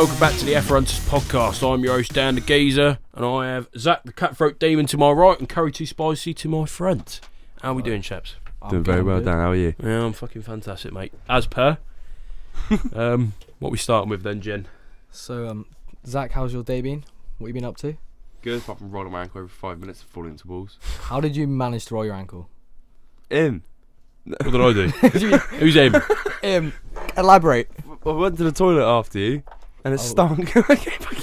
welcome back to the Heffer Hunters Podcast. I'm your host, Dan the Geezer, and I have Zach the Cutthroat Demon to my right and Curry Too Spicy to my front. How are we doing, chaps? Doing very well, Dan. How are you? Yeah, I'm fucking fantastic, mate. As per. What we starting with then, Jen? So, Zach, how's your day been? What you been up to? Good, apart from rolling my ankle every 5 minutes and falling into balls. How did you manage to roll your ankle? What did I do? Who's him? Elaborate. I went to the toilet after you, and it stunk.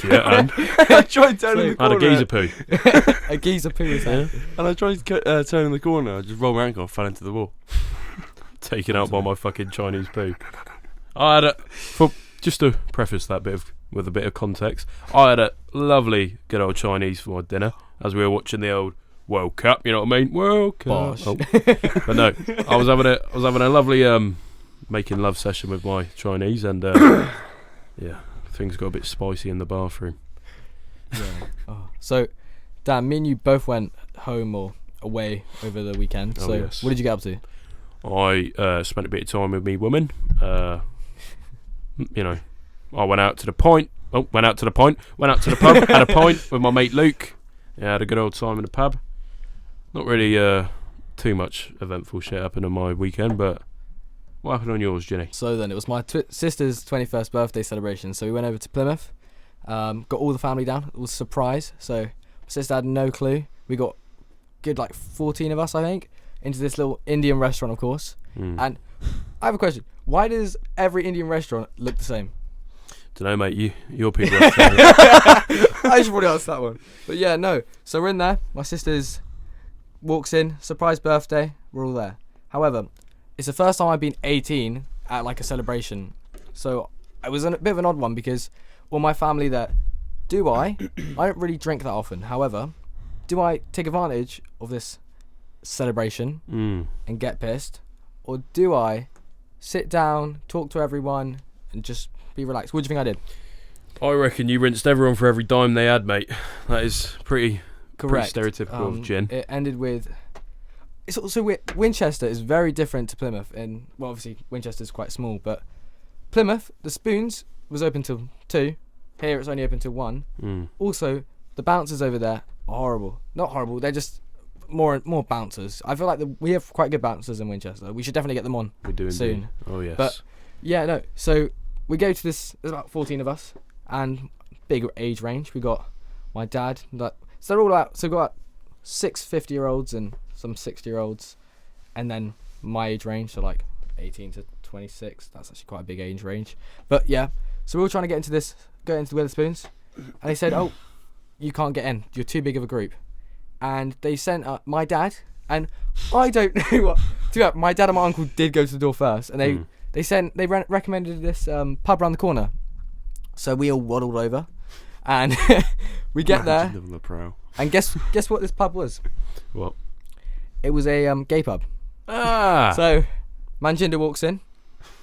Yeah, and? I tried turning the I had corner. a geezer poo. A geezer poo is that? And I tried turning the corner. I just rolled my ankle and fell into the wall. Taken out by my fucking Chinese poo. I had just to preface that with a bit of context, I had a lovely good old Chinese for my dinner as we were watching the old World Cup, you know what I mean? World Cup. Oh. But no, I was having a lovely making love session with my Chinese, and yeah, things got a bit spicy in the bathroom. Yeah. Oh. So, Dan, me and you both went home or away over the weekend. So, yes. What did you get up to? I spent a bit of time with me woman. You know, I went out to the pub, had a pint with my mate Luke. Yeah, had a good old time in the pub. Not really too much eventful shit happened on my weekend, but what happened on yours, Jenny? So then, it was my sister's 21st birthday celebration, so we went over to Plymouth, got all the family down. It was a surprise, so my sister had no clue. We got good 14 of us, I think, into this little Indian restaurant, of course. And I have a question. Why does every Indian restaurant look the same? Dunno, mate, your people I should probably answer that one. But yeah, no. So we're in there. My sister's walks in, surprise birthday, we're all there. However, it's the first time I've been 18 at a celebration. So it was a bit of an odd one because all my family there, I don't really drink that often. However, do I take advantage of this celebration and get pissed? Or do I sit down, talk to everyone and just be relaxed? What do you think I did? I reckon you rinsed everyone for every dime they had, mate. That is pretty Correct. Pretty stereotypical of Jen. It ended with... It's also weird. Winchester is very different to Plymouth. Well, obviously, Winchester's quite small, but Plymouth, the Spoons was open till 2. Here, it's only open till 1. Also, the bouncers over there are horrible. Not horrible, they're just more bouncers. I feel like we have quite good bouncers in Winchester. We should definitely get them on soon. Oh, yes. But, yeah, no. So, we go to this... There's about 14 of us, and big age range. We got my dad... So they're all out. So we've got 6 50-year-olds and some 60-year-olds, and then my age range, so 18 to 26. That's actually quite a big age range. But yeah, so we were trying to get into the Wetherspoons, and they said, "Oh, you can't get in. You're too big of a group." And they sent my dad, and I don't know what. My dad and my uncle did go to the door first, and they recommended this pub around the corner. So we all waddled over. And we get there, and guess what this pub was? What? It was a gay pub. Ah! So, Manjinder walks in.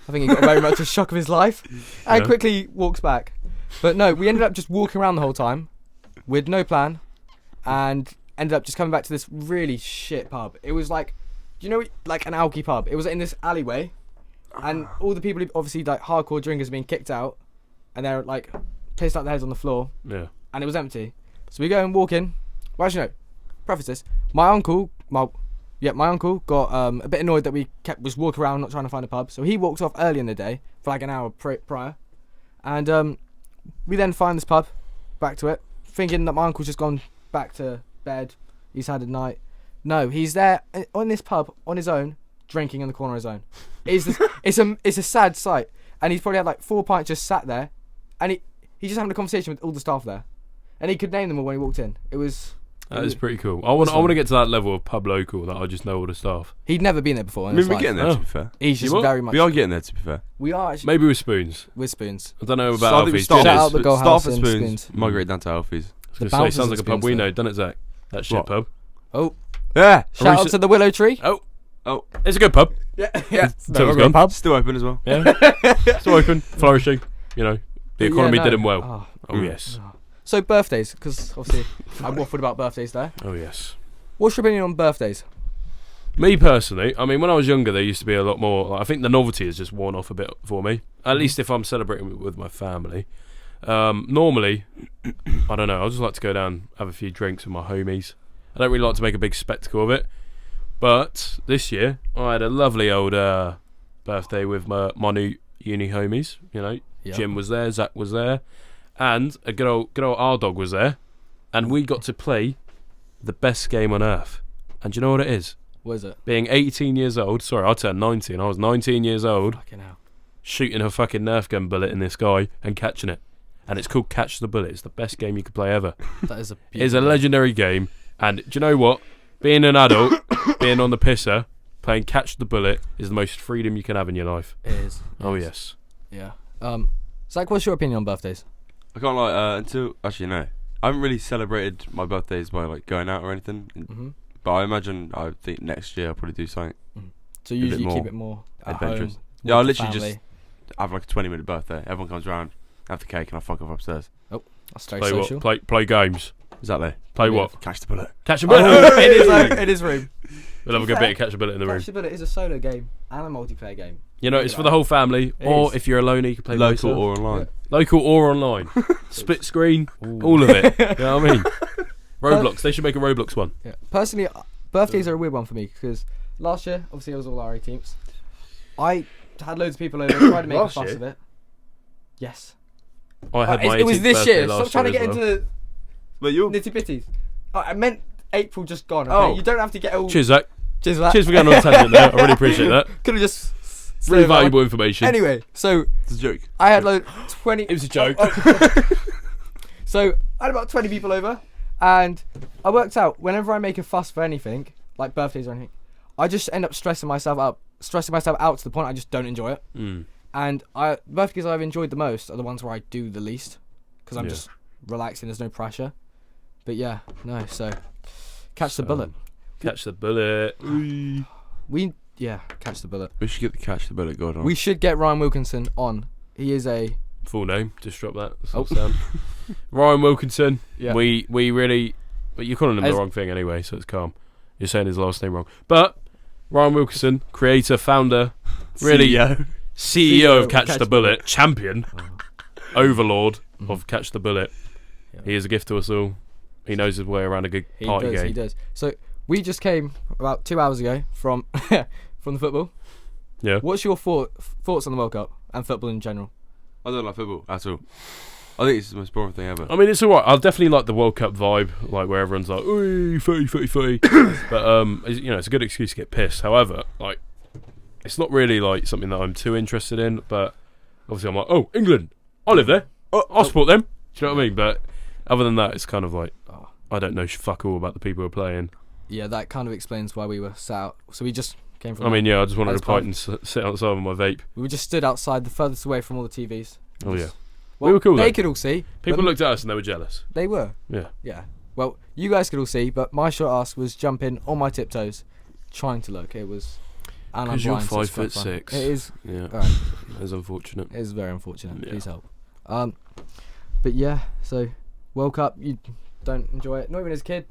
I think he got very much a shock of his life, and quickly walks back. But no, we ended up just walking around the whole time, with no plan, and ended up just coming back to this really shit pub. It was like an alky pub. It was in this alleyway, and all the people, obviously hardcore drinkers, being kicked out, and they're pissed out their heads on the floor. Yeah. And it was empty. So we go and walk in. Well, actually, no. Preface this. My uncle got a bit annoyed that we was walking around not trying to find a pub. So he walked off early in the day for an hour prior. And we then find this pub, back to it, thinking that my uncle's just gone back to bed. He's had a night. No, he's there on this pub on his own, drinking in the corner on his own. It's a sad sight. And he's probably had 4 pints just sat there. And he's just having a conversation with all the staff there, and he could name them all when he walked in. That is pretty cool. I want to get to that level of pub local that I just know all the staff. He'd never been there before. We're getting there, to be fair. He's just very much. We are getting there, to be fair. We are actually. Maybe with Spoons. With Spoons. I don't know about Alfie's. Shout out the Go House and Spoons. Migrate down to Alfie's. Sounds like a pub we know, doesn't it, Zach? That shit pub. Oh. Yeah. Shout out to the Willow Tree. Oh. It's a good pub. Yeah. Still pub. Still open as well. Yeah. Still open, flourishing. The economy did him well. Oh yes. So birthdays, because obviously I waffled about birthdays there. Oh yes. What's your opinion on birthdays? Me personally, I mean, when I was younger, there used to be a lot more. I think the novelty has just worn off a bit for me. At least if I'm celebrating with my family. Normally, I don't know. I just like to go down, have a few drinks with my homies. I don't really like to make a big spectacle of it. But this year, I had a lovely old birthday with my new uni homies. You know, Yep. Jim was there, Zach was there, and a good old R-Dog was there. And we got to play the best game on earth. And do you know what it is? What is it? Being 18 years old. Sorry, I turned 19. I was 19 years old, Fucking hell. shooting a fucking Nerf gun bullet in this guy and catching it. And it's called Catch the Bullet. It's the best game you could play ever. That is a It's a legendary game. And do you know what? Being an adult, being on the pisser, playing Catch the Bullet is the most freedom you can have in your life. It is. Oh, yes. Yeah. Zach, what's your opinion on birthdays? I can't until actually no. I haven't really celebrated my birthdays by like going out or anything. Mm-hmm. But I think next year I'll probably do something. So usually you more keep it more at adventurous. home, Yeah, I with the literally family. just have like a 20-minute birthday. Everyone comes around, have the cake, and I fuck off upstairs. That's very Play social. what? Play games. Exactly. Play Yeah. what? Catch the bullet. Catch a Bullet. in his room. We'll have a good bit of Catch a Bullet in the room. Catch the Bullet is a solo game and a multiplayer game. You know, it's for the whole family. It Or is. if you're a loner, you can play Local by yourself. or online. Local or online. Split screen. All of it. You know what I mean? Roblox. They should make a Roblox one. Yeah. Personally, birthdays are a weird one for me because last year, obviously, it was all our 18s. I had loads of people over, tried to make a Last fuss year? of it. Yes. I had my It was 18th this birthday year. last Stop trying to year get as well. into But you nitty bitties. I meant April just gone. Okay? Oh. You don't have to get all. Cheers, Zach. Cheers for that. Cheers for going on a tangent there. I really appreciate that. Could have just. Really slowed down. valuable information. Anyway, so it's a joke. I had 20. It was a joke. So I had about 20 people over, and I worked out whenever I make a fuss for anything, like birthdays or anything, I just end up stressing myself out to the point I just don't enjoy it. Mm. And birthdays I've enjoyed the most are the ones where I do the least, because I'm Yeah. just relaxing. There's no pressure. But yeah, no. So catch the bullet. Catch the bullet. Catch the bullet. We should get the Catch the Bullet god on. We should get Ryan Wilkinson on. He is a Full name. Just drop that. Oh. Sound. Ryan Wilkinson. Yeah. We really. But you're calling him the As- wrong thing anyway, so it's calm. You're saying his last name wrong. But Ryan Wilkinson, creator, founder, really CEO. CEO of Catch the Bullet, champion, overlord of Catch the Bullet. Yeah. He is a gift to us all. He knows his way around a good He party does. game. He does. So we just came about 2 hours ago from from the football. Yeah. What's your thoughts on the World Cup and football in general? I don't like football at all. I think it's the most boring thing ever. I mean, it's alright. I'll definitely like the World Cup vibe, like where everyone's like, "Ooh, footy." But it's a good excuse to get pissed. However, like, it's not really like something that I'm too interested in. But obviously, I'm like, "Oh, England, I live there. I'll support them." Do you know what I mean? But other than that, it's kind of like I don't know fuck all about the people who are playing. Yeah, that kind of explains why we were sat out. So we just came from. I mean, yeah, I just wanted That's to pint and sit outside with my vape. we just stood outside, the furthest away from all the TVs. Oh yeah, Well, we were cool. They Though. could all see. People but looked at us and they were jealous. They were. Yeah. Yeah. Well, you guys could all see, but my short ass was jumping on my tiptoes, trying to look. It was. And I'm 'Cause you're blind, so it's 5'6". It is. Yeah, Alright. it's unfortunate. It is very unfortunate. Yeah. Please help. But yeah, so World Cup, you don't enjoy it. Not even as a kid.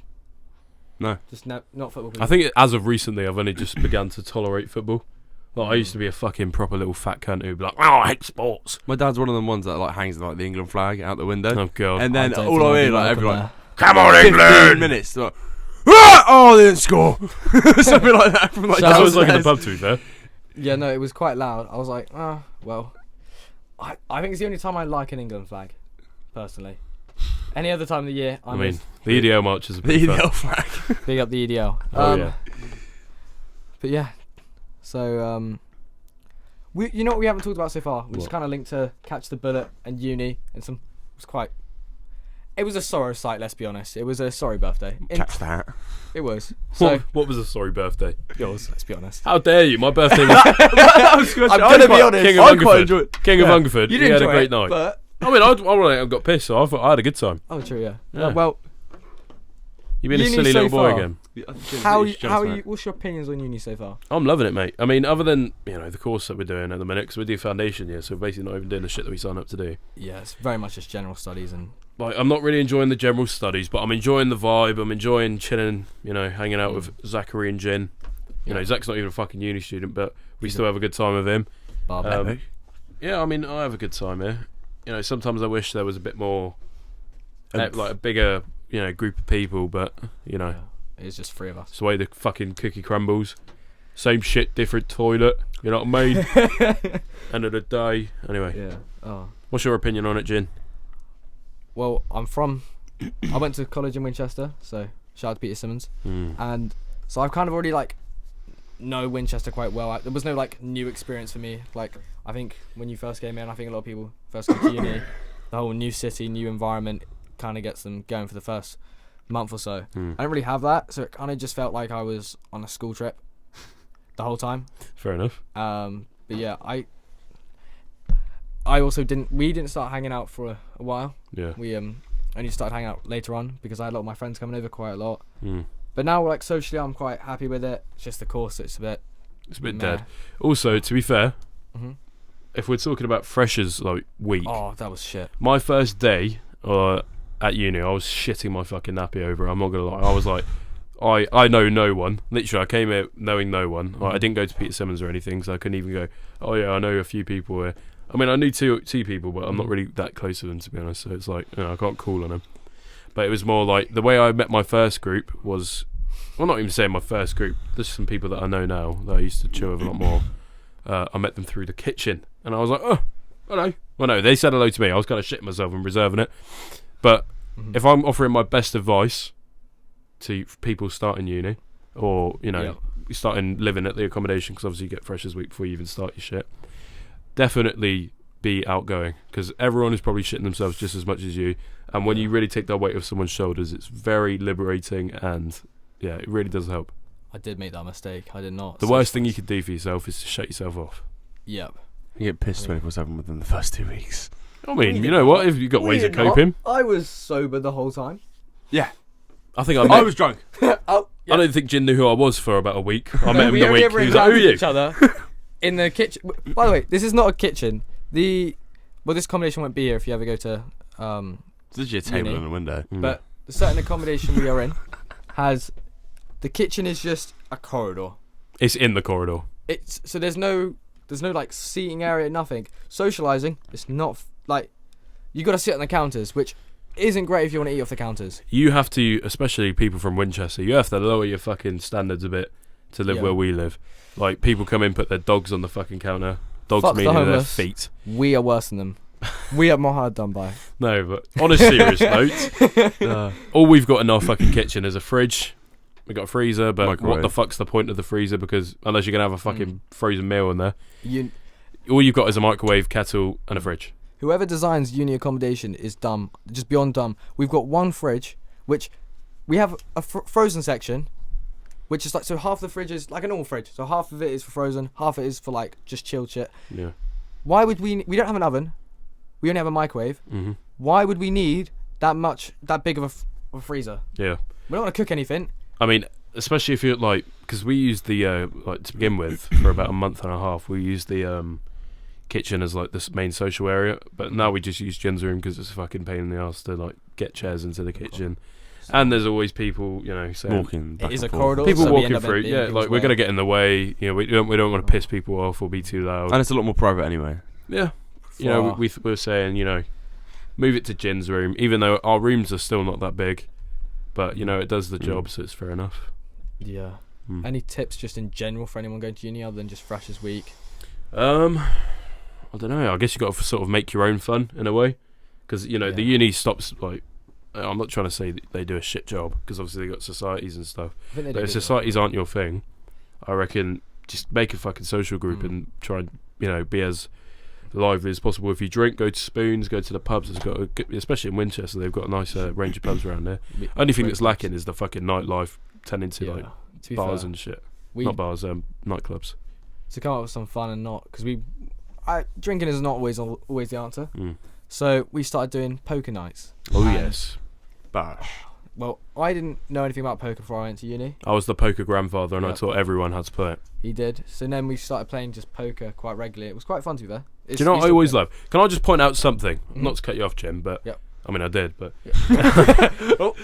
No. Just not football. I think as of recently, I've only just begun to tolerate football. Like I used to be a fucking proper little fat cunt who'd be like, "Oh, I hate sports." My dad's one of them ones that like hangs like the England flag out the window. Oh god. And then don't all think I I'd hear be like welcome everyone, there. Come on, 15 England! minutes. Like, "Ah! Oh, they didn't score. Something like that from like That's what it was like in the downstairs. pub, to be fair. Yeah, no, it was quite loud. I was like, well, I think it's the only time I like an England flag, personally. Any other time of the year, I mean, the EDL march is a The bit fun. EDL flag. big up the EDL. Oh yeah. But yeah, so you know what we haven't talked about so far, which is What? kind of linked to Catch the Bullet and uni and some. It was a sorrow sight. Let's be honest. It was a sorry birthday. Catch that. It was. So What was a sorry birthday? yours. Let's be honest. How dare you? My birthday was I'm gonna be honest. King of I quite Hungerford. enjoy it. King of Yeah. Hungerford. You He didn't had a enjoy great it, night. but I mean, I got pissed, so I thought I had a good time. oh, true, yeah. Yeah. Well, You've been a Uni silly so little boy far. again. how are you? What's your opinions on uni so far? I'm loving it, mate. I mean, other than the course that we're doing at the minute, because we do foundation year, so we're basically not even doing the shit that we sign up to do. Yeah, it's very much just general studies and. Like, I'm not really enjoying the general studies, but I'm enjoying the vibe. I'm enjoying chilling, hanging out with Zachary and Jin. Zach's not even a fucking uni student, but we still have a good time with him. Barber. Yeah, I mean, I have a good time here. sometimes I wish there was a bit more, like a bigger, group of people. But it's just 3 of us. it's the way the fucking cookie crumbles. Same shit, different toilet. You know what I mean? End of the day. Anyway, Yeah. Oh. what's your opinion on it, Jin? Well, I went to college in Winchester, so shout out to Peter Simmons. And so I've kind of already know Winchester quite well. There was no new experience for me. I think when you first came in, I think a lot of people first come to uni, the whole new city, new environment kind of gets them going for the first month or so. I didn't really have that, so it kind of just felt like I was on a school trip the whole time. Fair enough. But yeah, I also we didn't start hanging out for a while. Yeah. We only started hanging out later on because I had a lot of my friends coming over quite a lot. But now, socially, I'm quite happy with it. It's just the course that's a bit dead. Also, to be fair, Mhm. if we're talking about freshers week, Oh, that was shit. my first day at uni, I was shitting my fucking nappy over it. I'm not gonna lie. I was like, I know no one. Literally, I came here knowing no one. I didn't go to Peter Simmons or anything, so I couldn't even go, oh yeah, I know a few people here. I mean, I knew two people, but I'm not really that close to them, to be honest. So it's like, I can't call on them. But it was more like the way I met my first group was, well, not even saying my first group. There's some people that I know now that I used to chill with a lot more. I met them through the kitchen, and I was like, oh, hello. Well, no, they said hello to me. I was kind of shitting myself and reserving it. But if I'm offering my best advice to people starting uni, or starting living at the accommodation, because obviously you get freshers week before you even start your shit, definitely be outgoing, because everyone is probably shitting themselves just as much as you, and when you really take that weight off someone's shoulders, it's very liberating, and yeah, it really does help. I did make that mistake. I did not. The worst thing you could do for yourself is to shut yourself off. Yep. You get pissed 24/7 within the first 2 weeks. I mean, you know what? If you've got ways of coping. I was sober the whole time. Yeah. I think I was drunk. Oh, yeah. I don't think Jin knew who I was for about a week. I met him we the only week. ever He was like, who are encountered you? each other in the kitchen. By the way, this is not a kitchen. This accommodation won't be here if you ever go to. It's literally a table Uni. and a window. But the certain accommodation we are in has, the kitchen is just a corridor. It's in the corridor. So there's no seating area, nothing. Socializing, it's not you got to sit on the counters, which isn't great if you want to eat off the counters. You have to, especially people from Winchester, you have to lower your fucking standards a bit to live where we live. Like, people come in, put their dogs on the fucking counter. Dogs Fuck the meaning their homeless. feet. We are worse than them. We are more hard done by. No, but on a serious note, all we've got in our fucking kitchen is a fridge. We've got a freezer, but Microwave. what the fuck's the point of the freezer? Because unless you're going to have a fucking frozen meal in there, You, all you've got is a microwave, kettle, and a fridge. whoever designs uni accommodation is dumb, just beyond dumb. We've got one fridge, which we have a frozen section, which is so half the fridge is like a normal fridge. So half of it is for frozen, half it is for just chilled shit. Yeah. Why would we don't have an oven. We only have a microwave. Mm-hmm. Why would we need that big of a freezer? Yeah. We don't want to cook anything. I mean, especially if you're because we used the to begin with for about a month and a half, we used the kitchen as this main social area, but now we just use Jen's room because it's a fucking pain in the ass to get chairs into the kitchen, and there's always people saying Walking back It is and a forth. corridor. people so we walking end up through, being yeah, people's we're way. gonna get in the way. We don't want to piss people off or be too loud. And it's a lot more private anyway. Yeah, Far. we were saying move it to Jen's room, even though our rooms are still not that big, but it does the job, so it's fair enough. Yeah. Mm. Any tips just in general for anyone going to uni other than just Freshers Week? I don't know. I guess you got to sort of make your own fun in a way, because the uni stops. I'm not trying to say that they do a shit job, because obviously they got societies and stuff. I think they do. But if societies aren't your thing, I reckon just make a fucking social group and try and be as lively as possible. If you drink, go to Spoons, go to the pubs. Especially in Winchester, they've got a nice range of pubs around there. Only thing that's lacking is the fucking nightlife, tending to to be bars fair, and shit. we Not bars, nightclubs. to come up with some fun and not because drinking is not always the answer. Mm. So we started doing poker nights. Oh And- yes, Bash. Well, I didn't know anything about poker before I went to uni. I was the poker grandfather, and I Yeah. taught everyone how to play it. He did. So then we started playing just poker quite regularly. It was quite fun to be there. Do you know what I always love? Can I just point out something? Not to cut you off, Jim, but Yep. I mean I did, but Oh.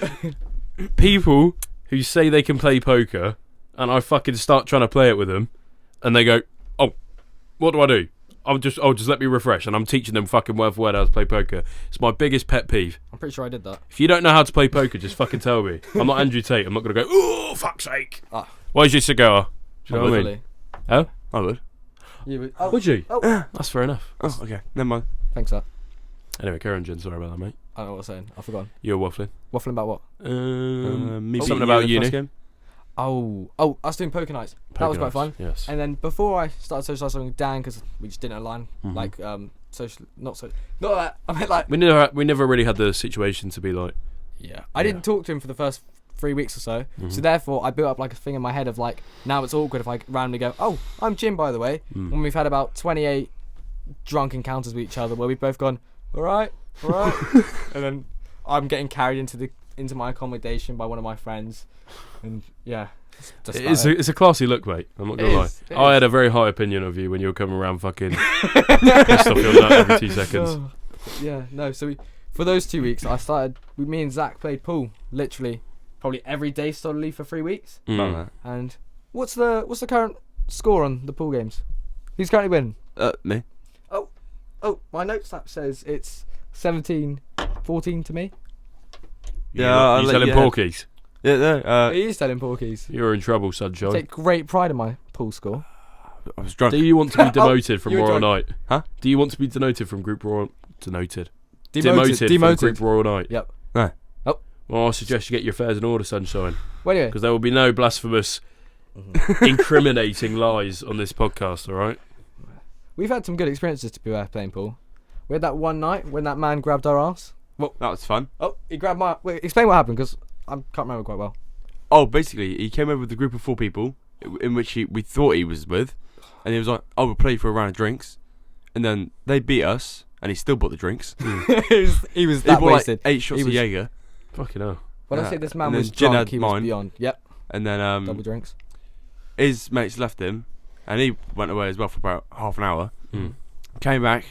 people who say they can play poker, and I fucking start trying to play it with them, and they go, "Oh, what do? just let me refresh, and I'm teaching them fucking word for word how to play poker. It's my biggest pet peeve. I'm pretty sure I did that. If you don't know how to play poker, just fucking tell me. I'm not Andrew Tate. I'm not gonna go. Oh, fuck's sake! Where's your cigar? Do you know what I mean? Oh, I would. You would. would you? Oh. That's fair enough. Oh, okay. Never mind. Thanks, sir. Anyway, carry on, Jen. Sorry about that, mate. I don't know what I was saying. I've forgotten. You were waffling. Waffling about what? Me Something about uni. uni. Oh, us doing poker nights. That was quite fun. Yes. And then before I started socialising with Dan, because we just didn't align, like not that. I mean, like We never really had the situation to be like. Yeah. I didn't talk to him for the first 3 weeks or so. So therefore, I built up like a thing in my head of like, now it's awkward if I randomly go, oh, I'm Jim, by the way. When we've had about 28 drunk encounters with each other where we've both gone, all right. And then I'm getting carried into my accommodation by one of my friends. And yeah. It's a classy look, mate. I'm not gonna lie. I had a very high opinion of you when you were coming around fucking pissed off your nut every 2 seconds. Yeah, no. So for those 2 weeks, me and Zach played pool literally probably every day solidly for 3 weeks. And what's the current score on the pool games? Who's currently winning? Me. Oh, my notes app says it's 17-14 to me. Yeah, you selling porkies? Yeah, no. He is selling porkies. You're in trouble, sunshine. I take great pride in my pool score. I was drunk. Do you want to be demoted from you were Royal drunk. Night? Huh? Do you want to be denoted from Group Royal... Demoted Demoted. from Group Royal Night? Yep. No. Oh. Well, I suggest you get your affairs in order, sunshine. Well, anyway. Because there will be no blasphemous, incriminating lies on this podcast, alright? We've had some good experiences to be playing pool. We had that one night when that man grabbed our ass. Well, that was fun. Oh, he grabbed my... Wait, explain what happened, because I can't remember quite well. Oh, basically, he came over with a group of 4 people, in which we thought he was with, and he was like, "Oh, we'll play for a round of drinks," and then they beat us, and he still bought the drinks. he was that bought wasted. like 8 shots of Jaeger. Fucking hell. When I say this man and then was Jen drunk, had he was mine. beyond. Yep. And then Double drinks. his mates left him, and he went away as well for about half an hour. Came back,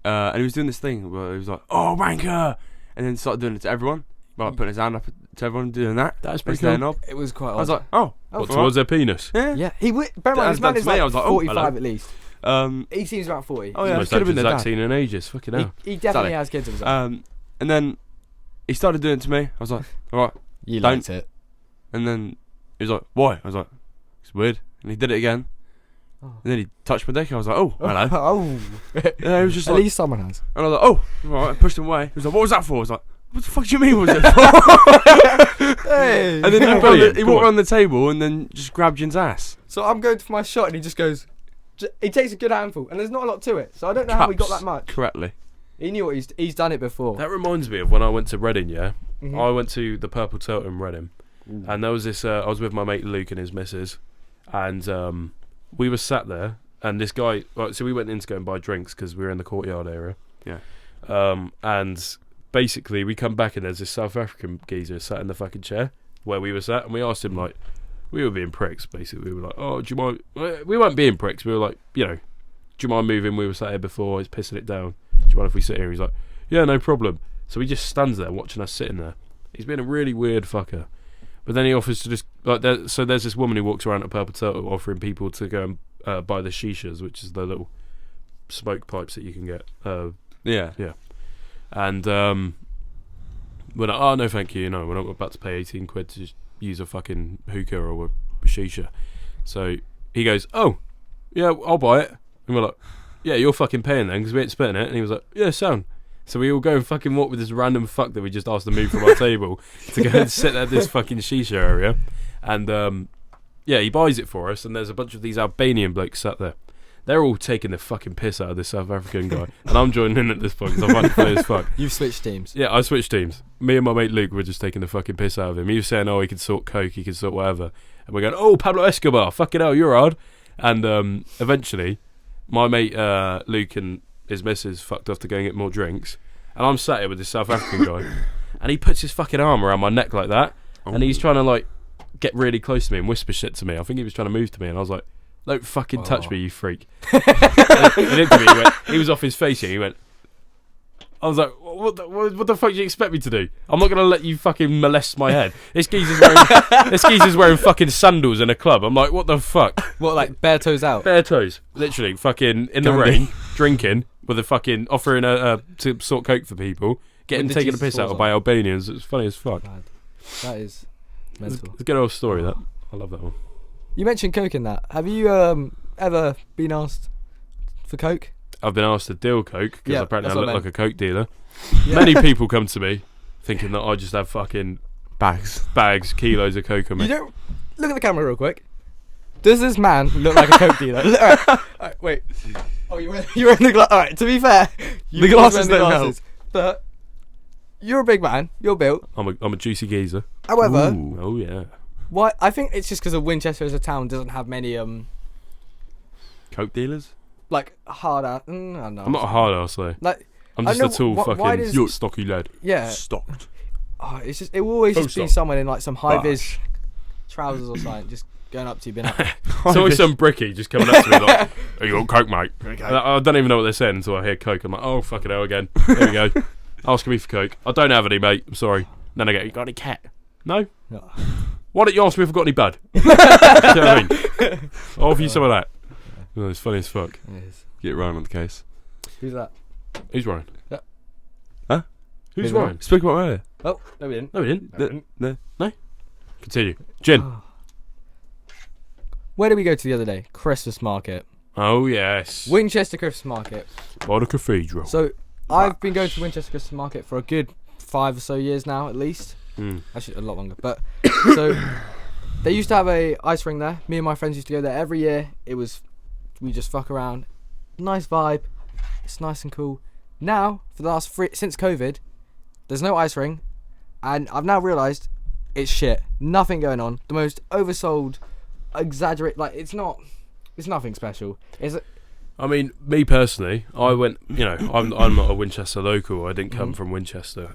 and he was doing this thing where he was like, "Oh, wanker," and then started doing it to everyone. Like putting his hand up to everyone, doing that. That is pretty Pressing their cool. knob. It was quite odd. I was like, "Oh, What, towards their penis? yeah." yeah, he would. Bear in mind, this man is me, I like was like, oh, 45 hello. at least. He seems about 40. Oh yeah, Most could have been actors their I've dad. seen in ages. Fucking hell. He definitely Sally. has kids of his own. And then he started doing it to me. I was like, "All right," You don't- liked it. and then he was like, "Why?" I was like, "It's weird," and he did it again. Oh. And then he touched my dick. I was like, "Oh, hello." Oh. Yeah, he was just At like, least someone has. and I was like, "Oh, all right." I pushed him away. He was like, "What was that for?" I was like, "What the fuck do you mean? What was it for?" Hey. And then he Brilliant. walked around the table and then just grabbed Jin's ass. So I'm going for my shot and he just goes... He takes a good handful and there's not a lot to it. So I don't know how we got that much. Correctly. He knew what he's done it before. That reminds me of when I went to Reading, yeah? Mhm. I went to the Purple Turtle in Reading. And there was this... I was with my mate Luke and his missus. And we were sat there. And this guy... Right, so we went in to go and buy drinks because we were in the courtyard area. Yeah. And basically we come back and there's this South African geezer sat in the fucking chair where we were sat. And we asked him, like... We were being pricks, basically. We were like, "Oh, do you mind..." We weren't being pricks. We were like, you know... "Do you mind moving? We were sat here before. He's pissing it down. Do you mind if we sit here?" He's like, "Yeah, no problem." So he just stands there watching us sitting there. He's been a really weird fucker. But then he offers to just... So there's this woman who walks around at Purple Turtle offering people to go and buy the shishas, which is the little smoke pipes that you can get. Yeah. And we're like, "Oh, no, thank you. No, we're not about to pay 18 quid to just use a fucking hookah or a shisha." So he goes, "Oh, yeah, I'll buy it." And we're like, "Yeah, you're fucking paying then, because we ain't splitting it." And he was like, "Yeah, sound." So we all go and fucking walk with this random fuck that we just asked to move from our table to go and sit at this fucking shisha area. And yeah, he buys it for us, and there's a bunch of these Albanian blokes sat there. They're all taking the fucking piss out of this South African guy. And I'm joining in at this point because I find it funny as fuck. You've switched teams. Yeah, I switched teams. Me and my mate Luke were just taking the fucking piss out of him. He was saying, "Oh, he could sort coke, he could sort whatever." And we're going, "Oh, Pablo Escobar, fucking hell, you're hard." And eventually, my mate Luke and his missus fucked off to go and get more drinks. And I'm sat here with this South African guy. And he puts his fucking arm around my neck like that. And he's trying to, like, get really close to me and whisper shit to me. I think he was trying to move to me. And I was like, "Don't fucking touch me, you freak." He looked at me, he was off his face here. He went... I was like, what the fuck do you expect me to do? I'm not gonna let you fucking molest my head. This geezer's wearing fucking sandals in a club. I'm like, what the fuck? What, like bare toes out? Bare toes, literally, fucking in the rain, drinking with a fucking offering to sort coke for people, getting With the taken the Jesus piss out of balls by on. Albanians. It's funny as fuck. Mad. That is mental. It's a good old story. That I love that one. You mentioned coke in that. Have you ever been asked for coke? I've been asked to deal coke because Yeah, apparently I that's what look I like a coke dealer. Yeah. Many people come to me thinking that I just have fucking Bags. kilos of coke on me. You don't look at the camera real quick. Does this man look like a coke dealer? Alright, wait. Oh, you're wearing the glasses. Alright, to be fair, The glasses don't help. But you're a big man. You're built. I'm a juicy geezer. However, Ooh. Oh yeah. why? I think it's just because of Winchester as a town doesn't have many Coke dealers? like hard ass. I don't know. I'm not a hard ass though. Like, I'm I just know a tall why fucking does- stocky lad. yeah. Stocked. Oh, it's just it will always Full just be stop. someone in like some high vis trousers or something, just going up to you, being like, It's always some bricky just coming up to me like, "Are you on coke, mate?" And I don't even know what they're saying until I hear coke. I'm like, "Oh fucking hell again." There we go. Asking me for coke. I don't have any, mate. I'm sorry. Then I go, "You got any cat?" No. no. Why don't you ask me if I've got any bud? Do you know what I mean? I'll offer you some of that. Oh, it's funny as fuck. It is. Get Ryan on the case. Who's that? Who's Ryan? Yeah. Huh? Who's Who's Ryan? Speak about earlier. Oh, no, we didn't. No, we didn't. No. Continue. Gin. Where did we go to the other day? Christmas market. Oh yes. Winchester Christmas market. By the cathedral. So I've been going to Winchester Christmas market for a good 5 or so years now, at least. Actually, a lot longer. But so they used to have a ice ring there. Me and my friends used to go there every year. We just fuck around. Nice vibe. It's nice and cool. Now, for the last since COVID, there's no ice ring, and I've now realised it's shit. Nothing going on. The most oversold, exaggerate. Like it's nothing special. I mean, me personally, I went. You know, I'm not a Winchester local. I didn't come from Winchester.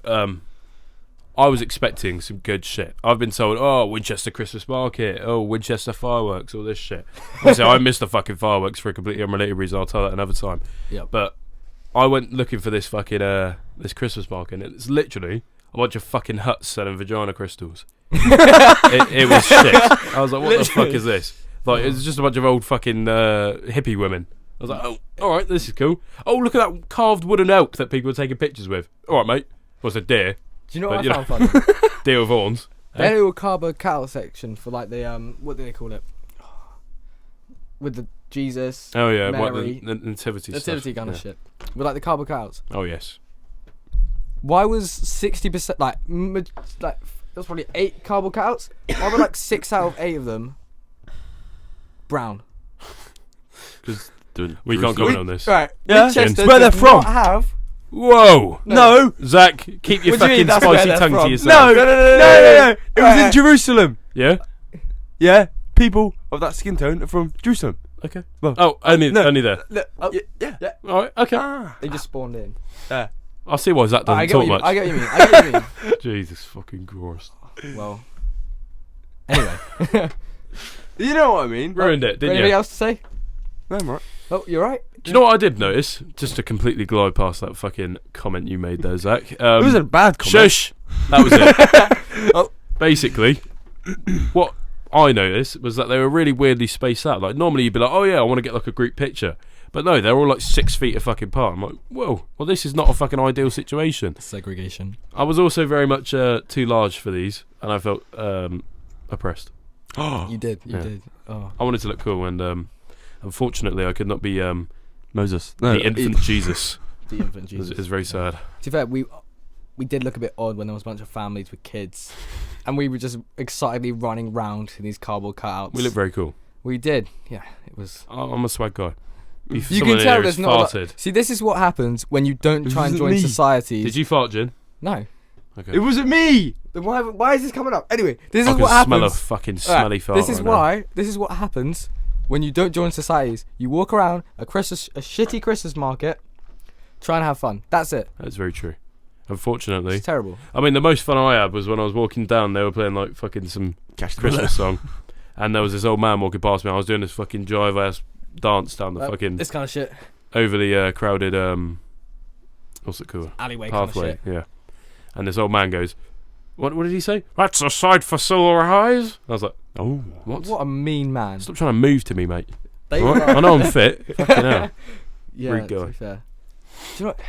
I was expecting some good shit. I've been told, oh, Winchester Christmas market, oh, Winchester fireworks, all this shit. Obviously, I missed the fucking fireworks for a completely unrelated reason. I'll tell that another time. Yeah. But I went looking for this fucking this Christmas market, and it's literally a bunch of fucking huts selling vagina crystals. it was shit. I was like, what the fuck is this? Like, it's just a bunch of old fucking hippie women. I was like, oh, all right, this is cool. Oh, look at that carved wooden elk that people are taking pictures with. All right, mate. What's a deer? Do you know But, what you I found funny? Deer with horns. They had a little carbo cow section for like the what do they call it? With the Jesus, Oh yeah, what, Mary, the nativity stuff. nativity kind Yeah. of shit. With like the carbo cows. Oh yes. Why was 60% like there was probably 8 carbo cows? Why were like 6 out of 8 of them brown? Because We can't comment on this. Right. Yeah. Winchester Where they're does from. not have. Whoa! No. Zach, keep your What do you fucking mean that's where spicy they're tongue to from? yourself. No. It was in Right. Jerusalem. Yeah? Yeah. People of that skin tone are from Jerusalem. Okay. Well, Oh, only no. there. Oh, Yeah. Alright, okay. they just spawned in. I'll see why Zach I doesn't get talk what you mean. much. I get what you mean. Jesus fucking Christ. Well. Anyway. You know what I mean? Ruined it, didn't Anybody you? else to say? No, I'm right. Oh, you're right. Do you know what I did notice? Just to completely glide past that fucking comment you made there, Zach. It wasn't a bad comment. Shush! That was it. Oh. Basically, what I noticed was that they were really weirdly spaced out. Like, normally you'd be like, oh yeah, I want to get like a group picture. But no, they're all like 6 feet apart. I'm like, whoa, well this is not a fucking ideal situation. Segregation. I was also very much too large for these, and I felt oppressed. You did. You Yeah. did. Oh. I wanted to look cool, and unfortunately I could not be Moses. the infant Jesus. The infant Jesus. It's very sad. To be fair, we did look a bit odd when there was a bunch of families with kids, and we were just excitedly running round in these cardboard cutouts. We look very cool. We did. Yeah, it was. I'm a swag guy. You can tell there's not. See, this is what happens when you don't try and It join wasn't me. societies. Did you fart, Jin? No. Okay. It wasn't me. Then why is this coming up? Anyway, this I is can what smell a happens. fucking Alright, smelly fart. This is right now. why. This is what happens when you don't join societies. You walk around a shitty Christmas market, try and have fun. That's it. That's very true. Unfortunately, It's terrible. I mean, the most fun I had was when I was walking down. They were playing like fucking some Christmas song, and there was this old man walking past me. I was doing this fucking jive ass dance down the fucking This kind of shit. over the crowded What's it called? Alleyway Pathway. kind of shit. Yeah. And this old man goes, "What did he say? That's a sight for sore eyes." I was like, Oh. What a mean man. "Stop trying to move to me, mate. They All right? were- I know I'm fit. Fucking hell." Yeah, Rude to guy. be fair. Do you know what?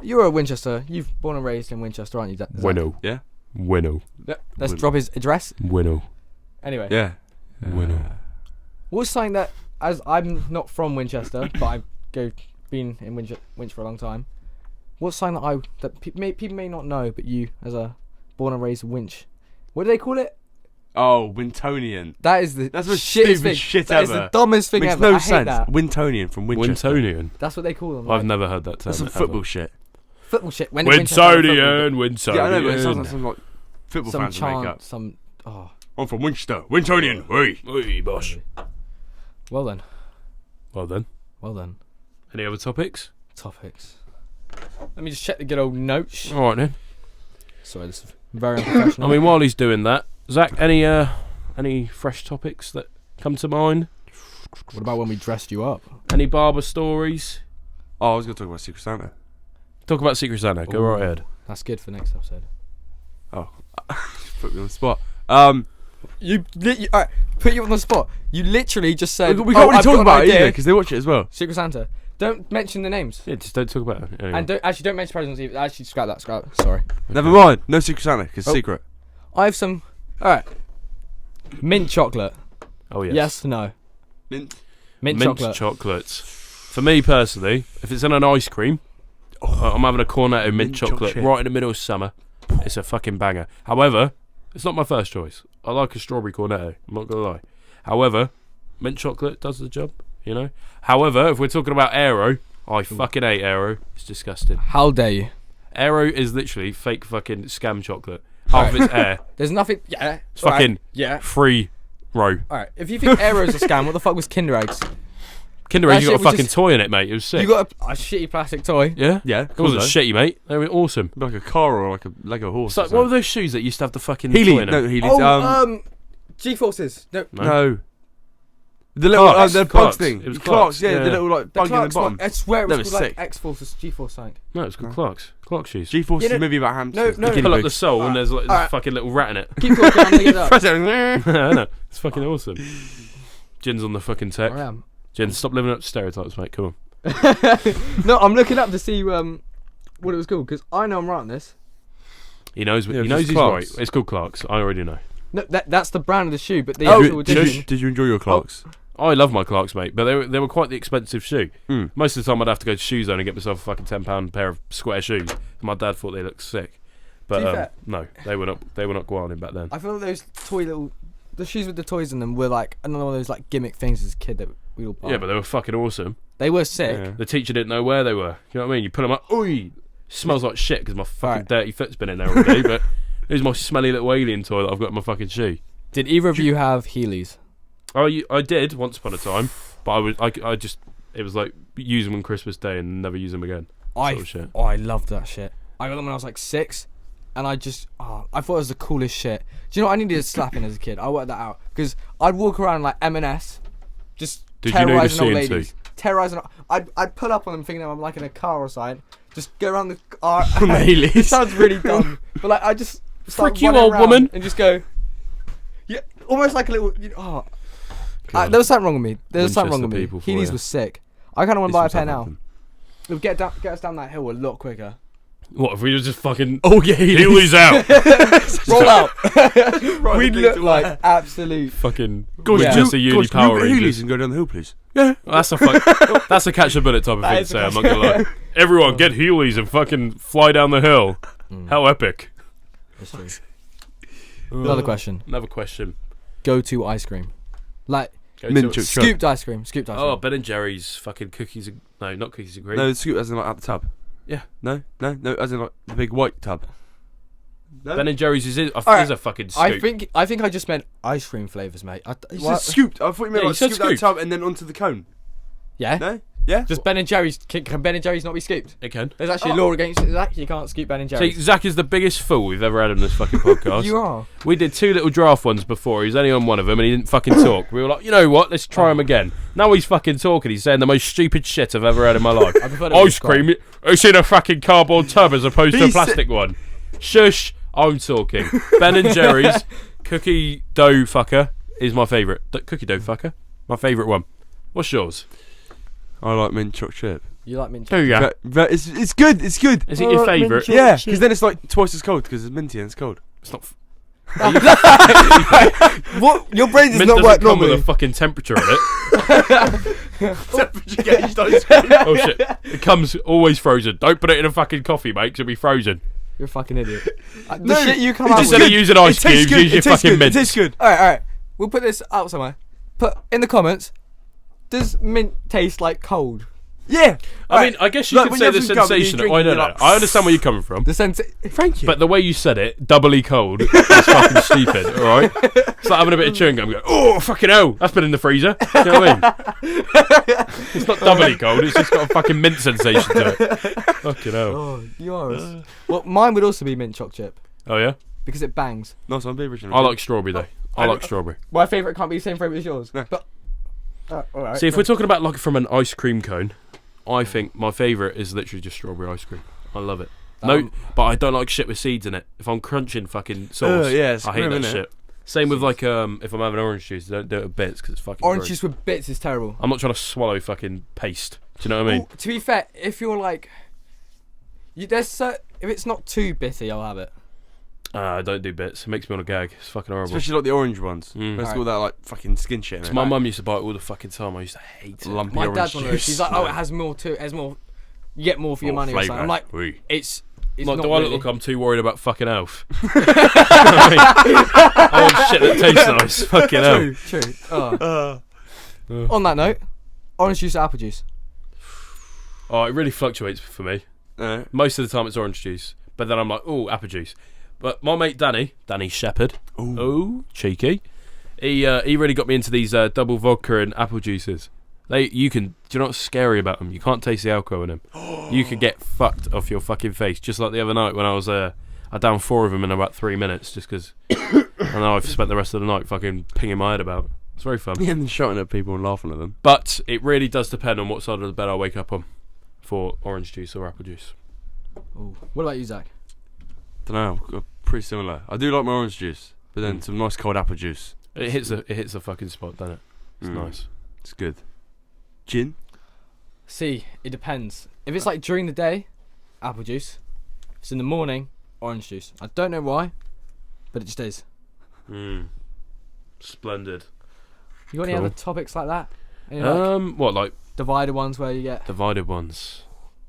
You're a Winchester. You've born and raised in Winchester, aren't you? Zach? Winnow. Yeah. Winnow. Let's Win- drop his address. Winnow. Anyway. Yeah. Winnow. What's something that, as I'm not from Winchester, but I've been in Winch for a long time. What's something that people may not know, but you, as a born and raised Winch, what do they call it? Oh, Wintonian. That's the That's the shittest stupid thing. shit That is ever. the dumbest thing Makes ever. no I hate sense. that. Wintonian from Winchester. Wintonian. That's what they call them. I've like, never heard that term. That's some ever. football shit. football shit. When Winchester have a football Wintonian. Yeah, I know, but it sounds like Wintonian. some like football some fans make up. chant, some. Oh, I'm from Winchester. Wintonian. Oi. Oi, bosh. well then, Well then. well then. Any other topics? Topics. Let me just check the good old notes. All right then. Sorry, this is very unprofessional. I mean, while he's doing that, Zach, any fresh topics that come to mind? what about when we dressed you up? Any barber stories? Oh, I was going to talk about Secret Santa. Talk about Secret Santa. Go Ooh. right ahead. That's good for next episode. Oh. Put me on the spot. Alright, put you on the spot. You literally just said. We can't really I've talk got an about it idea. either because they watch it as well. Secret Santa. Don't mention the names. Yeah, just don't talk about it. Anyway. And don't mention presents either. Actually, scrap that. Sorry. Never mind. No Secret Santa because Oh. secret. I have some. Alright. Mint chocolate. Oh yes. Yes, no. Mint. Mint chocolate. chocolates. For me personally, if it's in an ice cream, I'm having a Cornetto mint chocolate chocolate. right in the middle of summer. It's a fucking banger. However, it's not my first choice. I like a strawberry Cornetto. I'm not gonna lie. However, mint chocolate does the job. You know. However, if we're talking about Aero, I fucking hate Aero. It's disgusting. How dare you? Aero is literally fake fucking scam chocolate. Half of it's air. There's nothing. Yeah. It's fucking Yeah. free row. Alright. If you think Aero's a scam, what the fuck was Kinder Eggs? Kinder That Eggs, you got shit a was fucking just- toy in it, mate. It was sick. You got a shitty plastic toy. Yeah? Yeah. It wasn't shitty, mate. They were awesome. Like a car or like a Lego horse. So, or what were something. those shoes that used to have the fucking toy Healy. in No, it? Healy's. Oh, G-forces. No. No. The little Clarks. the Clarks. bugs thing. It was Clarks, Clarks, yeah, yeah. the little like The bug in the Clarks bottom. one. I swear it That was was called like sick. X-Force or G-Force something. No, it's called Clarks. Clark shoes. G-Force You is know- a movie about hamsters. no, The guinea Pull up the pigs. sole and there's like this Alright. fucking little rat in it. Keep talking, I'm gonna get up. Press it. I know. It's fucking awesome. Jin's on the fucking tech. I am. Jin, stop living up to stereotypes, mate. Come on. No, I'm looking up to see what it was called because I know I'm right on this. He knows. Yeah, He knows it's he's Clarks. right. It's called Clarks. I already know. No, that's the brand of the shoe, but the Oh, actual edition. did you enjoy your Clarks? I love my Clarks, mate, but they were quite the expensive shoe. Mm. Most of the time, I'd have to go to Shoe Zone and get myself a fucking £10 pair of square shoes. My dad thought they looked sick, To be but fair- no, they were not. They were not guaning back then. I feel like those the shoes with the toys in them were like another one of those like gimmick things as a kid that we all bought. Yeah, but they were fucking awesome. they were sick. Yeah. The teacher didn't know where they were. You know what I mean? You pull them up. Oi! Smells like shit because my fucking Right. dirty foot's been in there all day. But it was my smelly little alien toy that I've got in my fucking shoe. Did either of you have Heelys? I did once upon a time, but I just it was like use them on Christmas Day and never use them again. Sort of shit. I loved that shit. I got them when I was like 6, and I thought it was the coolest shit. Do you know what I needed a slapping as a kid? I worked that out because I'd walk around like M&S, just Did you need a terrorizing old CNC? ladies. Terrorizing. I'd pull up on them thinking I'm like in a car or something. Just go around the car. On the Heelys. It sounds really dumb, but like I just start Frick you, running old around woman. and just go. Yeah, almost like a little. There was something wrong with me. There was something wrong with Winchester me. people for Heelys you. was sick. I kind of want to buy a pair now. Southampton. It would get us down that hill a lot quicker. What if we were just fucking Oh yeah, Heelys out? Roll out. We'd look like absolute. Fucking Guys, Yeah. Winchester Uni Power Heelys Rangers. and go down the hill, please. Well, that's a catch a bullet type of That thing to is a say. I'm catch- not gonna lie. Everyone get Heelys and fucking fly down the hill. How epic! Another question. Another question. Go to ice cream. Like Go Mint to- choc- scooped ice cream. Scooped ice cream. Oh, Ben and Jerry's fucking cookies. No, not cookies and cream. No, the scoop as in like out the tub. Yeah. No, as in like the big white tub. No. Ben and Jerry's is Alright, a fucking scoop. I think I just meant ice cream flavors, mate. You said scooped. I thought you meant Yeah, like you said scooped out the scooped. tub and then onto the cone. Yeah. No. Yeah. Does Ben and Jerry's can Ben and Jerry's not be scooped? It can. There's actually a law against it. Zach, you can't scoop Ben and See, Jerry's. Zach is the biggest fool we've ever had on this fucking podcast. You are. We did 2 little draft ones before. He was only on one of them and he didn't fucking talk. We were like, you know what? Let's try him again. Now he's fucking talking. He's saying the most stupid shit I've ever heard in my life. I prefer the Ice Scott. cream. It's in a fucking cardboard tub as opposed to a plastic one. Shush. I'm talking. Ben and Jerry's cookie dough fucker is my favourite. Cookie dough fucker. My favourite one. What's yours? I like mint chocolate chip. You like mint Oh chocolate? yeah. But it's good. It's good. Is it your favourite? Yeah, because then it's like twice as cold because it's minty and it's cold. It's not. What? Your brain does Mint not doesn't work come with normally. a fucking temperature on it. Temperature gauged ice cream. Oh shit! It comes always frozen. Don't put it in a fucking coffee, mate. 'Cause it'll be frozen. You're a fucking idiot. The No, shit you come out Instead with. of using ice cubes, use your fucking mint. It tastes good. Alright. We'll put this up somewhere. Put in the comments. Does mint taste like cold? Yeah. I mean, I guess you Like, could when say you the have some gum and you sensation. drink I it, don't you're know. like, I understand where you're coming from. The sense. Thank you. But the way you said it, doubly cold, is fucking stupid, alright? It's like having a bit of chewing gum and go, oh, fucking hell, that's been in the freezer. Do you know what I mean? It's not doubly cold, it's just got a fucking mint sensation to it. Fucking hell. Oh, you are. Well, mine would also be mint chocolate chip Oh, yeah? because it bangs. Nice one, be original. I like strawberry, though. I like strawberry. My favourite can't be the same favourite as yours. No. But alright. See, if we're talking about like from an ice cream cone, I think my favourite is literally just strawberry ice cream. I love it. No, but I don't like shit with seeds in it. If I'm crunching fucking sauce, yeah, it's I hate grim, that innit? shit. Same with like if I'm having orange juice, don't do it with bits because it's fucking orange gross. juice with bits is terrible. I'm not trying to swallow fucking paste. Do you know what I mean? Ooh, to be fair, if you're like, if it's not too bitty, I'll have it. I don't do bits. It makes me want to gag. It's fucking horrible. Especially like the orange ones. Mm. Let's got that like fucking skin shit in it. My mum used to buy it all the fucking time. I used to hate it. Lumpy My orange dad's one of those. juice. She's like, oh, it has more to it. Has more. You get more for your money. Or something. I'm like, it's like, not do I really. look like I'm too worried about fucking Elf? You know what I want shit that tastes nice. Fucking hell. True. Oh. On that note, orange juice or apple juice? Oh, it really fluctuates for me. Most of the time it's orange juice, but then I'm like, oh, apple juice. But my mate Danny Shepherd, cheeky. He really got me into these double vodka and apple juices. Do you know what's scary about them? You can't taste the alcohol in them. You could get fucked off your fucking face. Just like the other night when I was I downed 4 of them in about 3 minutes just because I know I've spent the rest of the night fucking pinging my head about. It's very fun. Yeah, and then shouting at people and laughing at them. But it really does depend on what side of the bed I wake up on for orange juice or apple juice. Ooh. What about you, Zach? Don't know. Pretty similar. I do like my orange juice, but then some nice cold apple juice. It hits a fucking spot, doesn't it? It's nice. It's good. Gin. See, it depends. If it's like during the day, apple juice. If it's in the morning, orange juice. I don't know why, but it just is. Splendid. You got any Cool. other topics like that? Any, like, What like divided ones where you get? divided ones?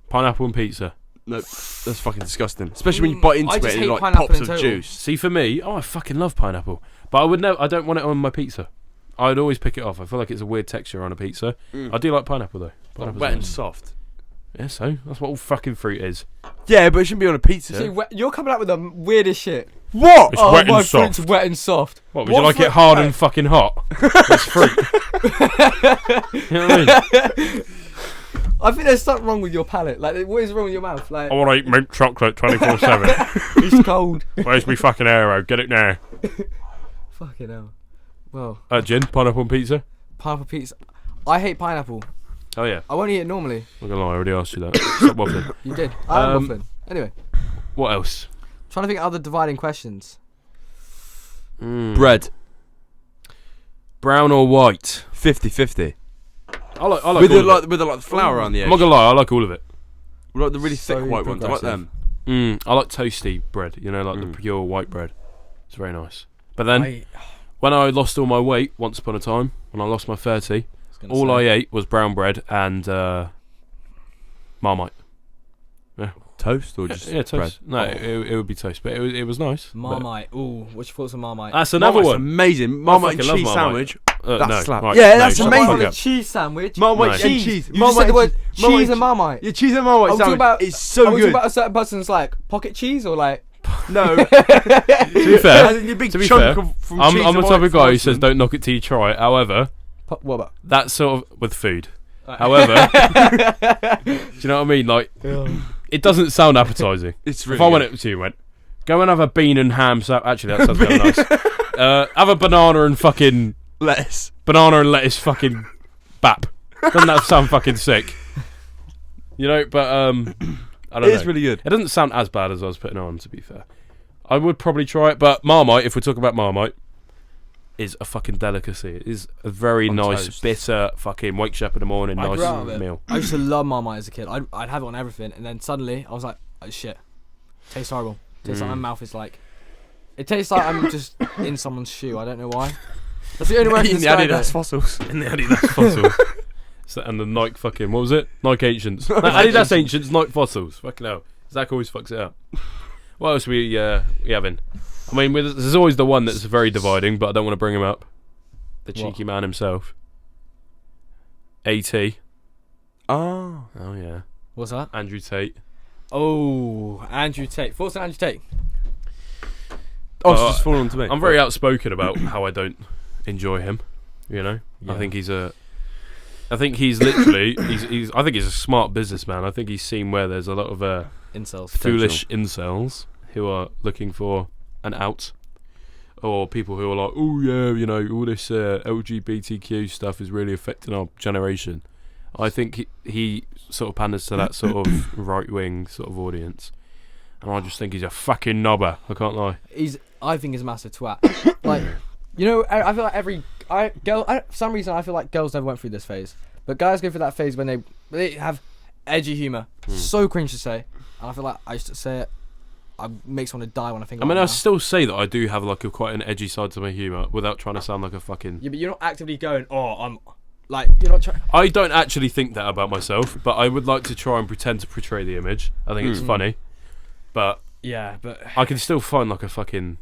Pineapple and pizza. Nope. That's fucking disgusting. Especially when you bite into I it just and it hate like pineapple pops in of total. juice. See, for me, I fucking love pineapple, but I don't want it on my pizza. I'd always pick it off. I feel like it's a weird texture on a pizza. I do like pineapple though. Like Pineapple's wet and nice. soft. Yeah, so that's what all fucking fruit is. Yeah, but it shouldn't be on a pizza. See, you're coming out with the weirdest shit. What? It's wet my and soft. fruit's wet and soft. What, would you like it hard and fucking hot? It's fruit. You know what I mean? I think there's something wrong with your palate. Like, what is wrong with your mouth? Like, I want to eat mint chocolate 24/7. it's cold. Where's me fucking arrow? Get it now. Fucking hell. Well, Gin, pineapple and pizza. pineapple pizza. I hate pineapple. Oh yeah. I won't eat it normally. I'm gonna lie, I already asked you that. Stop waffling. You did. I'm Um, waffling. Anyway, What else? trying to think of other dividing questions. Bread. Brown or white? 50-50. I like With all the of it. with the flour on the edge. I'm not gonna lie, I like all of it. We like the really So thick white ones. I like progressive. them. I like toasty bread. You know, like the pure white bread. It's very nice. But then, when I lost all my weight once upon a time, when I lost my 30, all I ate was brown bread and Marmite. Toast or just Yeah, toast. bread? No, it would be toast, but it was nice. Marmite. Ooh, what's your thoughts on Marmite? That's another Marmite's one. amazing. Marmite and fucking love cheese Marmite. sandwich. No, That's slap. right, Yeah, no, that's shut the amazing. fuck Marmite up. cheese sandwich. Marmite No. and Cheese. cheese. You just said the word cheese and Marmite. Marmite. Yeah, cheese and Marmite talking sandwich. about- It's Are so we talking good. about a certain person's like pocket cheese or like? No. To be fair, As in your big to be chunk fair, from I'm cheese the and type of white guy who frosting. says don't knock it till you try it. However, What about? that's sort of with food. However, do you know what I mean? Like, it doesn't sound appetising. It's really if I went up to you and went, go and have a bean and ham sandwich. Actually, that sounds kind of nice. Have a banana and fucking lettuce. Banana and lettuce fucking bap. Doesn't that sound fucking sick? You know, but I don't know. It is really good. It doesn't sound as bad as I was putting on, to be fair. I would probably try it, but Marmite, if we're talking about Marmite, is a fucking delicacy. It is a very nice, toast. bitter fucking wakes you up in the morning, I grew up nice with it. meal. I used to love Marmite as a kid. I'd have it on everything, and then suddenly I was like, oh shit, tastes horrible. Tastes like my mouth is like. It tastes like I'm just in someone's shoe. I don't know why. That's the only way I can In the describe Adidas it. fossils. In the Adidas fossils. And the Nike fucking, what was it? Nike Ancients. No, Adidas Ancients, Nike Fossils. Fucking hell. Zach always fucks it up. What else we having? I mean, there's always the one that's very dividing, but I don't want to bring him up. The cheeky man himself. A.T. Oh yeah. What's that? Andrew Tate. Oh, Andrew Tate. Thoughts on Andrew Tate? Oh, it's just fallen onto me. I'm very outspoken about how I don't enjoy him. You know, Yeah. I think he's literally. I think he's a smart businessman. I think he's seen where there's a lot of Incels. foolish incels who are looking for an out, or people who are like, oh yeah, you know, all this LGBTQ stuff is really affecting our generation. I think he sort of panders to that sort of right wing sort of audience, and I just think he's a fucking knobber. I can't lie. I think he's a massive twat. Like, you know, I feel like for some reason I feel like girls never went through this phase, but guys go through that phase when they have edgy humour. So cringe to say, and I feel like I used to say it. It makes me want to die when I think. I mean, about it I now. still say that I do have like quite an edgy side to my humour without trying to sound like a fucking. Yeah, but you're not actively going. Oh, I'm like you're not trying. I don't actually think that about myself, but I would like to try and pretend to portray the image. I think it's funny, but Yeah, but I can still find like a fucking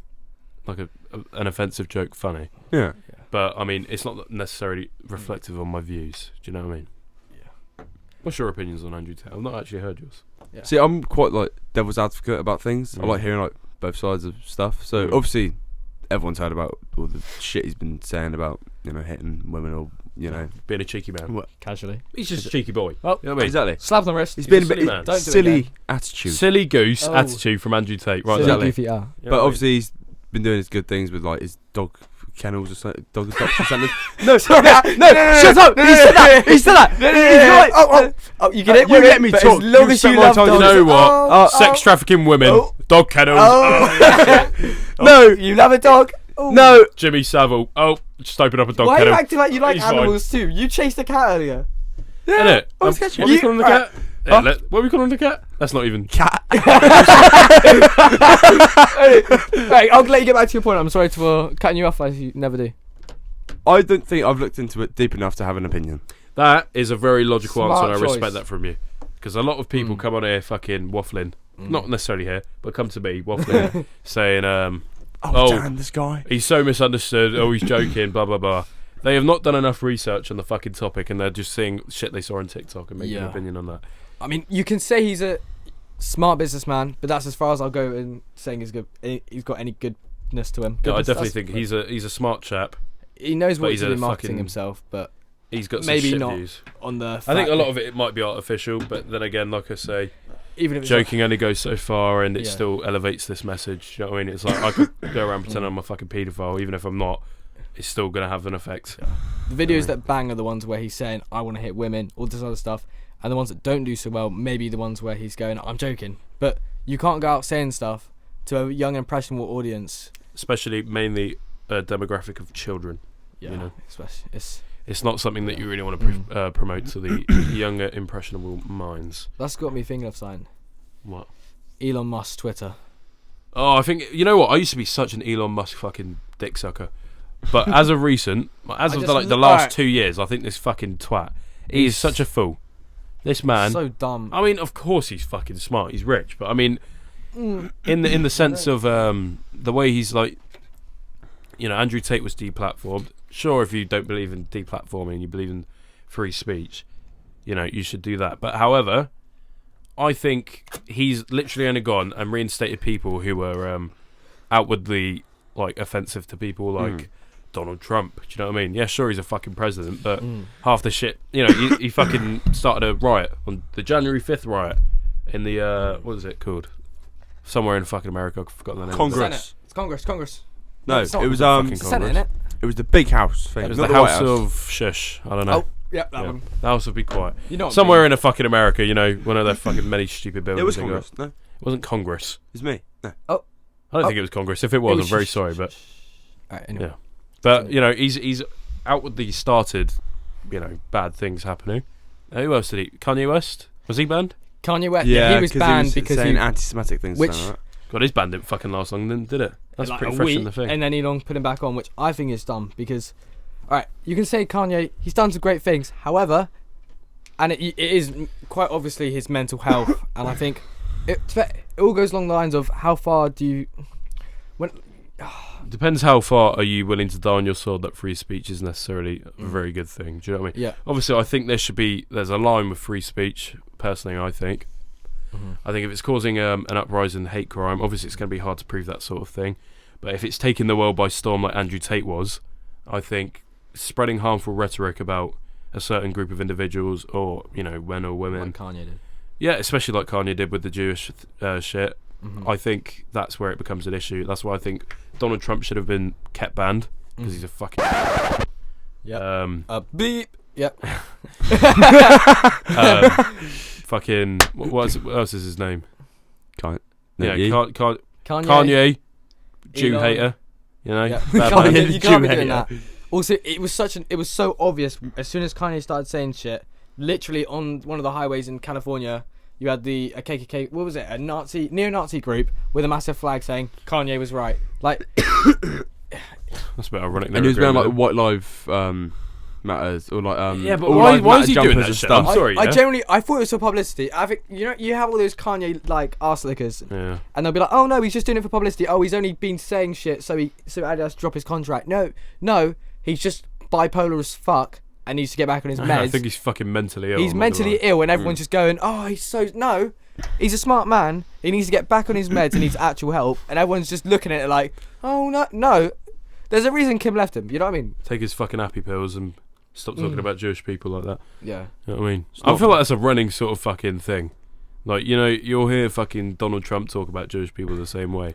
an offensive joke funny. Yeah. But I mean, it's not necessarily reflective on my views. Do you know what I mean? Yeah. What's your opinions on Andrew Tate? I've not actually heard yours. Yeah. See, I'm quite like devil's advocate about things. I like hearing like both sides of stuff. So obviously, everyone's heard about all the shit he's been saying about, you know, hitting women or, you know, Being a cheeky man. casually. He's just a cheeky boy. Well, You know what I mean? exactly. slap on the wrist. He's been a silly bit man. Don't do it silly again. attitude. Silly goose Oh. attitude from Andrew Tate. Right Silly there. Exactly. goofy, You know But what I mean? obviously, he's been doing his good things with like his dog kennels or something. Dog adoption centers. No, shut up! He said that. Oh, you get it? You let me But talk. As long You as spent you my love time- You dogs. know what? Oh, Sex trafficking women, dog kennels. No, you love a dog. Oh. no. Jimmy Savile. Oh, just open up a dog Why are you kennel. acting like you like He's fine. animals too? You chased a cat earlier. Innit? I was What catching are we you. calling the cat? Yeah, what are we calling the cat? That's not even. Cat. Right, I'll let you get back to your point. I'm sorry for cutting you off as you never do. I don't think I've looked into it deep enough to have an opinion. That is a very logical Smart answer, and I choice. respect that from you. Because a lot of people come on here fucking waffling. Not necessarily here, but come to me waffling, saying, Oh, damn, this guy. he's so misunderstood. Oh, he's joking. Blah blah blah. They have not done enough research on the fucking topic, and they're just seeing shit they saw on TikTok and making an Yeah. opinion on that. I mean, you can say he's a smart businessman, but that's as far as I'll go in saying he's got any goodness to him. Yeah, I Goodness, definitely that's- think he's a smart chap. he knows but what he's he's a doing marketing fucking- himself, but He's got some maybe shit not views. on the. I think a lot of it might be artificial, but then again, like I say, even if it's joking only goes so far, and it Yeah. still elevates this message. You know what I mean? It's like I could go around pretending I'm a fucking paedophile, even if I'm not. It's still gonna have an effect. the videos that bang are the ones where he's saying I want to hit women, all this other stuff, and the ones that don't do so well, maybe the ones where he's going I'm joking, but you can't go out saying stuff to a young impressionable audience. Especially mainly a demographic of children. Yeah, You know. especially It's not something that you really want to promote to the younger impressionable minds. that's got me thinking of something. What? Elon Musk Twitter. Oh, I think you know what? I used to be such an Elon Musk fucking dick sucker, but as of recent, as of the last 2 years, I think this fucking twat. He is such a fool. This man. So dumb. I mean, of course he's fucking smart. He's rich, but I mean, in the sense of the way he's like, you know, Andrew Tate was deplatformed. Sure, if you don't believe in deplatforming and you believe in free speech, you know, you should do that. But however, I think he's literally only gone and reinstated people who were outwardly like offensive to people, like Donald Trump. Do you know what I mean? Yeah, sure, he's a fucking president, but half the shit, he fucking started a riot on the January 5th riot in the what is it called? Somewhere in fucking America, I've forgotten the name. Congress. It's Congress. No, it's not it was fucking Senate, Congress. innit? It was the big house thing. It was not the White House of Shush. I don't know. Oh, yeah, that one. The House of Be Quiet. You know what Somewhere in a fucking America, one of their fucking many stupid buildings. It was they got. Congress. No, It wasn't Congress. it's me. No. I don't think it was Congress. If it was, I'm very sorry, but Alright, anyway. yeah. But he's outwardly started, bad things happening. Who else did he? Kanye West, was he banned? Kanye West, he was 'cause banned he was because saying he anti-Semitic things. which- Right? God, his ban didn't fucking last long, then did it? That's like pretty a fresh week, in the thing. and then Elon put him back on, which I think is dumb because, alright, you can say Kanye, he's done some great things. However, and it is quite obviously his mental health, and I think it all goes along the lines of how far do you Depends how far are you willing to die on your sword that free speech is necessarily a very good thing. Do you know what I mean? Yeah. Obviously, I think there's a line with free speech, personally, I think. I think if it's causing an uprising hate crime, obviously it's going to be hard to prove that sort of thing. But if it's taking the world by storm like Andrew Tate was, I think spreading harmful rhetoric about a certain group of individuals or, men or women. like Kanye did. Yeah, especially like Kanye did with the Jewish shit. I think that's where it becomes an issue. That's why I think Donald Trump should have been kept banned because he's a fucking. Yeah. Beep. Yep. Fucking. What else is his name? Kanye. Kanye. Jew Elon. hater. Yeah. Bad You can't man. be doing that. Also, it was so obvious as soon as Kanye started saying shit. Literally on one of the highways in California, you had a KKK. What was it? A neo-Nazi group with a massive flag saying Kanye was right. Like, That's a bit ironic. And he was wearing like White Lives Matters or like Yeah, but all why lives is he matter doing jumpers that and shit? stuff. I'm sorry. I thought it was for publicity. I think you have all those Kanye like arse lickers, Yeah. and they'll be like, oh no, he's just doing it for publicity. Oh, he's only been saying shit so Adidas drop his contract. No, he's just bipolar as fuck and needs to get back on his meds. I think he's fucking mentally ill. He's mentally ill, and everyone's just going, oh, he's a smart man. He needs to get back on his meds and needs actual help. And everyone's just looking at it like, oh no. There's a reason Kim left him. You know what I mean? Take his fucking happy pills and stop talking about Jewish people like that. Yeah. You know what I mean? I feel like that's a running sort of fucking thing. Like, you'll hear fucking Donald Trump talk about Jewish people the same way.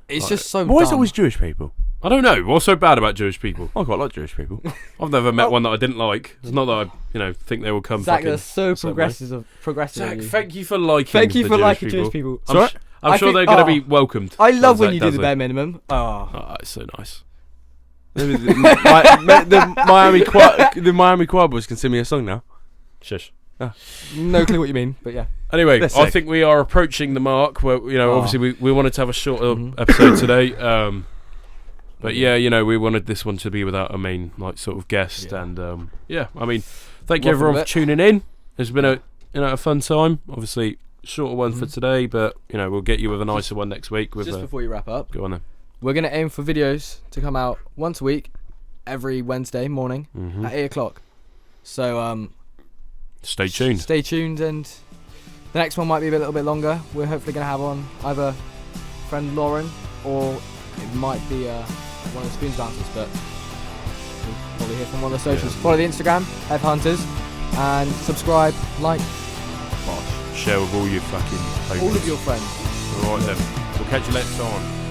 It's just so Why is it dumb. always Jewish people? I don't know. What's so bad about Jewish people? I quite like Jewish people. I've never met one that I didn't like. It's not that I, think they will come Zach, fucking... that's so same way. progressive. Zach, of you. thank you for liking Thank you the for Jewish liking people. Jewish people. I'm sure they're going to be welcomed. I love by when you Zach do the Dazzler. bare minimum. Oh. Oh, it's so nice. The Miami Choir Boys can sing me a song now. Shush. No clue what you mean, but yeah. Anyway, That's I sick. think we are approaching the mark where, obviously we wanted to have a shorter episode today. But yeah, we wanted this one to be without a main, sort of guest. Yeah. And, thank you Waffle everyone a for bit. tuning in. It's been a fun time. Obviously, shorter one for today, but, we'll get you with a nicer one next week. With Just before you wrap up, Go on then. we're going to aim for videos to come out once a week, every Wednesday morning at 8 o'clock. So, Stay tuned. Stay tuned, and the next one might be a little bit longer. We're hopefully going to have on either friend Lauren or it might be one of the Spoons dancers, but we'll probably hear from one of the socials. Yeah. Follow the Instagram, Heffer Hunters, and subscribe, like, Share with all your fucking all of your friends. Alright then. We'll catch you next time.